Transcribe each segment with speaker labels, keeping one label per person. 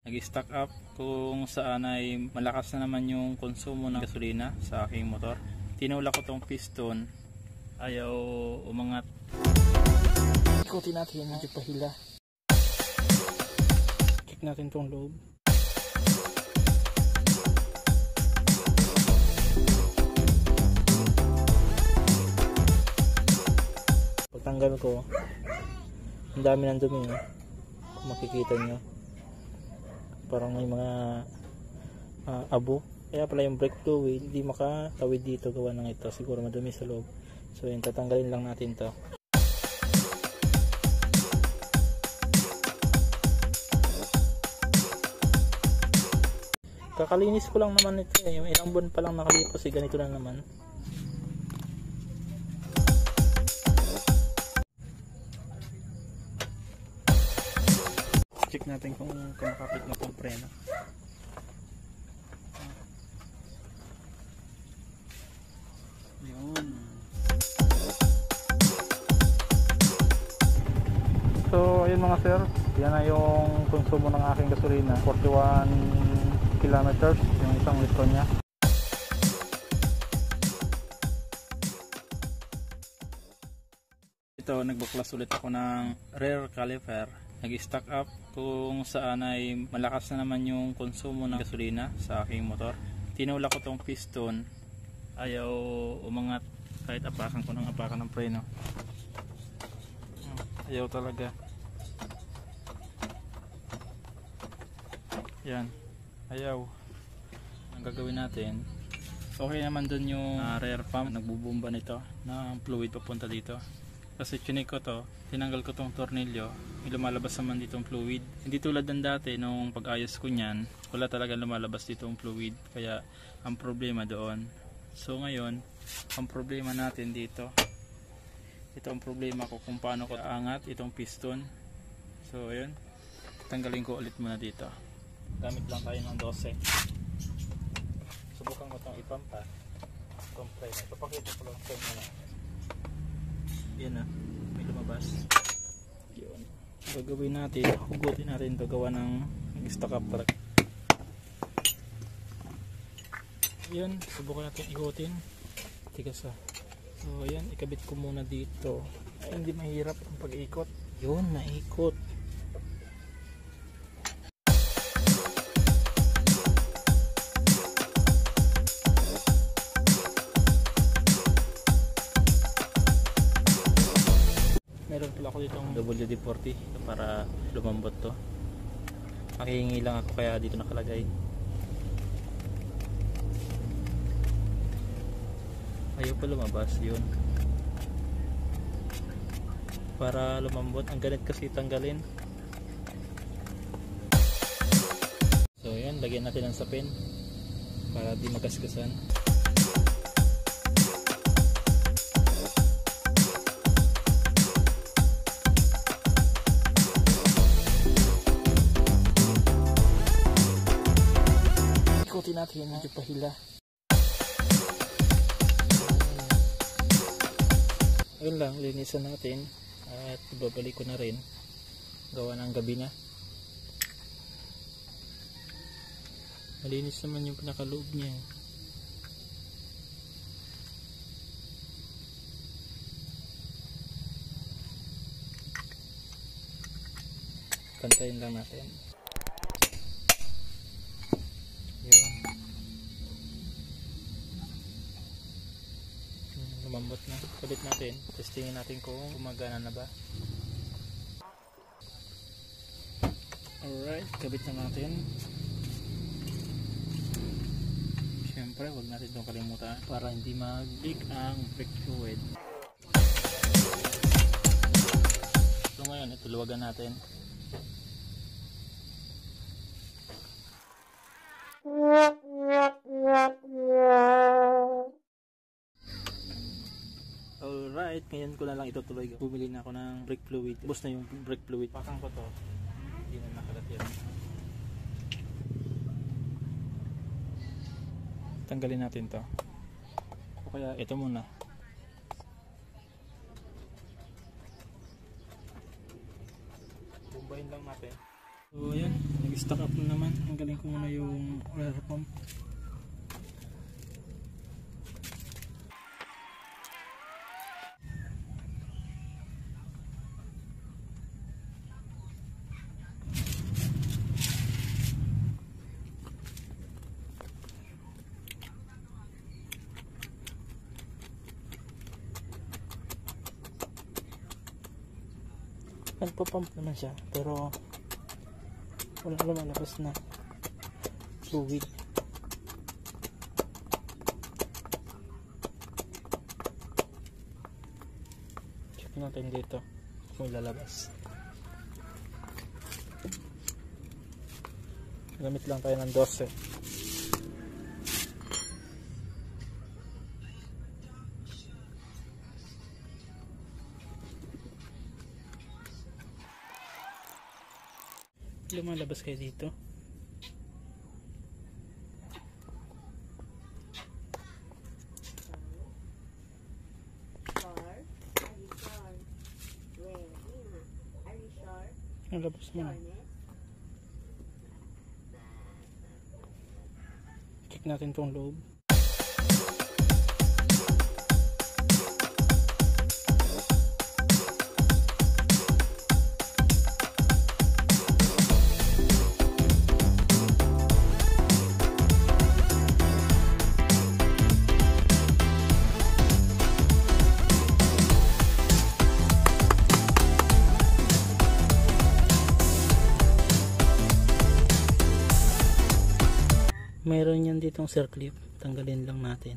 Speaker 1: Nag-stock up kung saan ay malakas na naman yung konsumo ng gasolina sa aking motor. Tinulak ko tong piston, ayaw umangat. Ikutin natin, medyo pahila. Check natin tong loob. Pagtanggal ko, ang dami ng dumi, kung makikita nyo. Parang may mga abo. Kaya pala yung brake fluid hindi makatawid dito gawa ng ito. Siguro madumi sa loob. So yun, tatanggalin lang natin to. Kakalinis ko lang naman ito eh. Yung ilang buwan pa lang nakalipas eh. Ganito na naman. Check natin kung kumakapit na itong preno. Yun. So ayun mga sir, yan na yung konsumo ng aking gasolina. 41 kilometers yung isang litro nya. Ito, nagbuklas ulit ako ng rear caliper. Nag-stock up kung saan ay malakas na naman yung konsumo ng gasolina sa aking motor. Tinulak ko tong piston, ayaw umangat kahit apakan ko ng apakan ng preno. Ayaw talaga. Yan, ayaw. Ang gagawin natin, okay naman dun yung rear pump, nagbubumba nito na fluid papunta dito. Kasi chinik ko to, tinanggal ko tong tornilyo, may lumalabas naman ditong fluid. Hindi tulad ng dati nung pag-ayos ko niyan, wala talaga lumalabas ditong fluid. Kaya ang problema doon. So ngayon, ang problema natin dito, ito ang problema ko kung paano ko aangat itong piston. So ayun, tanggalin ko ulit muna dito. Gamit lang tayo ng 12. Subukan ko itong ipampa. Itong frame. Ipapakita ko lang frame na. Yan na, may lumabas. Yun. Gagawin natin, hugutin natin ito gawa ng stock up track. Yan, subukan natin igutin. Tigas ah. So yan, ikabit ko muna dito. Ay, hindi mahirap ang pag-ikot. Yun, naikot. Meron pala ako ditong WD-40 para lumambot to. Makihingi lang ako kaya dito nakalagay. Ayaw pa lumabas yun. Para lumambot, ang ganit kasi tanggalin. So yan, lagyan natin ng sapin para di magasgasan. Ikutin natin, medyo pahila. Ayun lang, linisan natin at ibabalik ko na rin gawa ng gabi na. Malinis naman yung pinakaloob niya. Pantayin lang natin. Yun. Lumambot na. Kabit natin. Testingin natin kung gumagana na ba. Alright, kabit na natin. Siyempre, huwag natin itong kalimutan para hindi mag-leak ang brake fluid. So ngayon, ito luwagan natin. Alright, ngayon ko na lang itutuloy. Bumili na ako ng brake fluid. Ubos na yung brake fluid. Pakang ko to. Hindi na nakalat yan. Tanggalin natin to. O kaya ito muna. Bumbayin lang natin. So ayan, stock up na naman. Tanggalin ko muna yung rear pump. Nagpa-pump naman siya pero wala lumalabas na fluid. Check natin dito kung lalabas. Gamit lang tayo ng 12. Lumalabas kayo dito. Labas mo na. Check natin tong loob. Meron yan ditong circlip, tanggalin lang natin.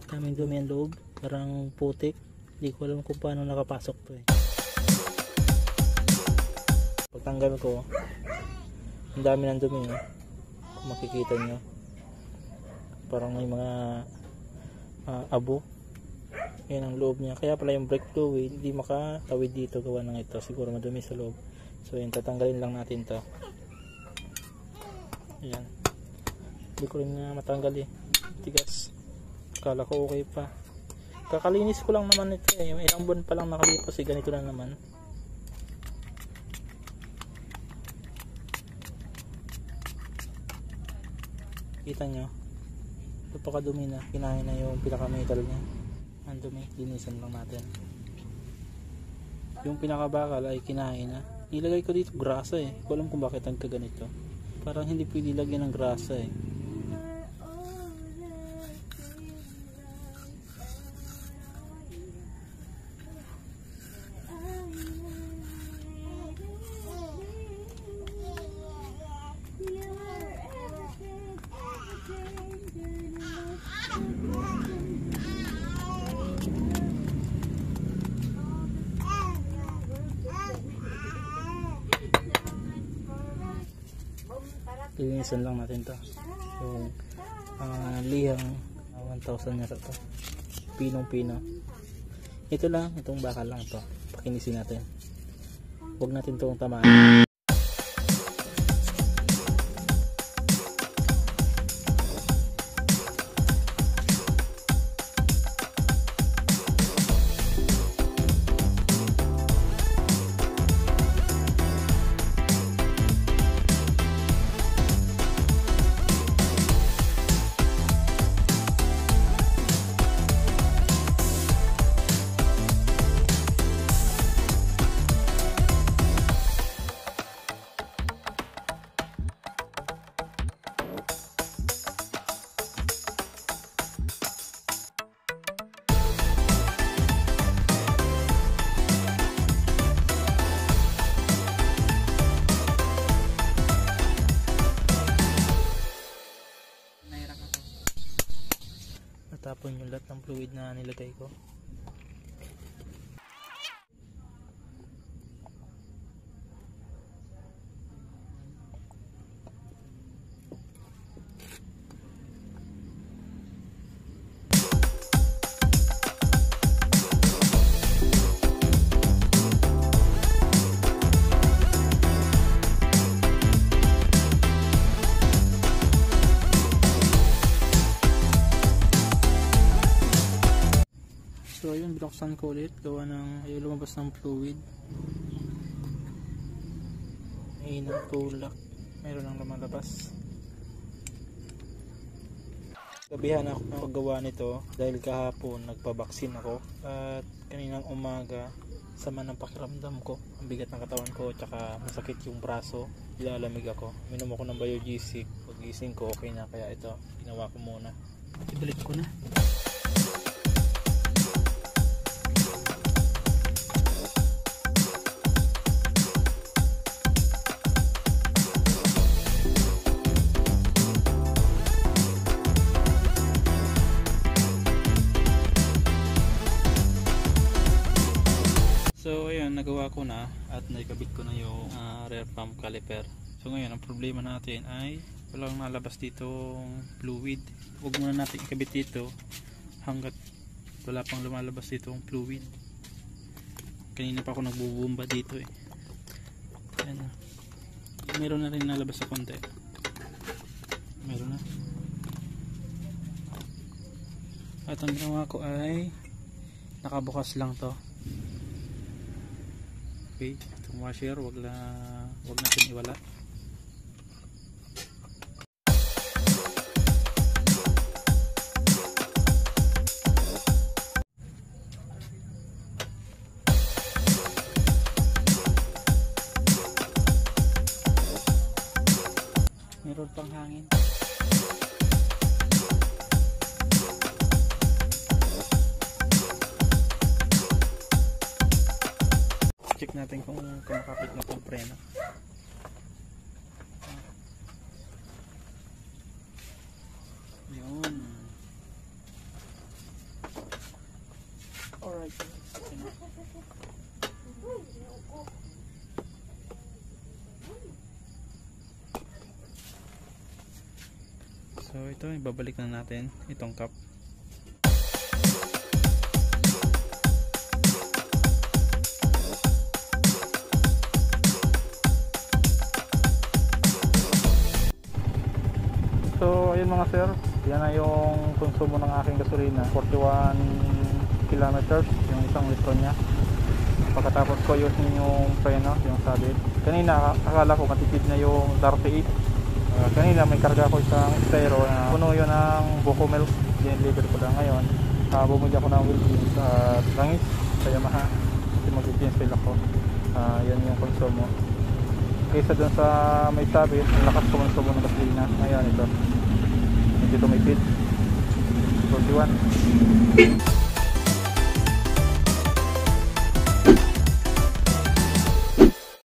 Speaker 1: Daming dumi ang loob, parang putik. Hindi ko alam kung paano nakapasok to eh. Pagtanggal ko, ang dami ng dumi eh. Kung makikita nyo, parang may mga abo. Yan ang loob niya. Kaya pala yung brake fluid hindi makatawid dito gawa ng ito. Siguro madumi sa loob. So yun, tatanggalin lang natin to. Ayan. Hindi ko rin matanggal eh. Tigas. Kala ko okay pa. Kakalinis ko lang naman ito eh. Yung ilang buwan pa lang nakalipas eh. Ganito na naman. Kita nyo. Napakadumi na. Kinain na yung pinaka-metal niya. Ang dumi. Linisan lang natin. Yung pinaka-bakal ay kinain na. Nilagay ko dito grasa eh. Hindi ko alam kung bakit nagkaganito. Parang hindi pwede lagyan ng grasa eh. Linisan lang natin to yung lihang 1,000 na to, pinong pino. Ito lang, itong bakal lang to, pakinisin natin, huwag natin itong tamaan. Natapon yung lahat ng fluid na nilagay ko. So ayun, binuksan ko ulit gawa ng ayaw lumabas ng fluid. Ayun ang tulak. Mayroon nang lumalabas. Gabihan ako ng paggawa nito dahil kahapon nagpabaksin ako at kaninang umaga sama ng pakiramdam ko, ang bigat ng katawan ko tsaka masakit yung braso, ilalamig ako. Minom ako ng Biogesic, pagising ko okay na, kaya ito ginawa ko muna. Ibalik ko na. So ayun, nagawa ko na at naikabit ko na yung rear pump caliper. So ngayon, ang problema natin ay walang nalabas ditong fluid. Huwag muna natin ikabit dito hanggat wala pang lumalabas ditong fluid. Kanina pa ako nagbubumba dito eh. Ayan na. Meron na rin nalabas sa konti. Meron na. At ang ginawa ko ay nakabukas lang to. Okay, itong washer wag natin iwala. Meron pang hangin. Check natin kung kumakapit na itong preno. Yun. Alright. So ito, ibabalik na natin itong cup. So ayun mga sir, yan na yung konsumo ng aking gasolina, 41 kilometers yung isang litro nya. Pagkatapos ko ayusin yung preno, yung sabit. Kanina akala ko matipid na yung 38. Kanina may karga ko isang styro na puno yun ng buko milk, din-deliver ko lang ngayon. Bumili ako ng wheel beans at langis sa Yamaha kasi mag-change ako. Yan yung konsumo. Kaysa dun sa may sabit, ang lakas kumonsumo ng gasolina. Ngayon ito, medyo tumipid, 41.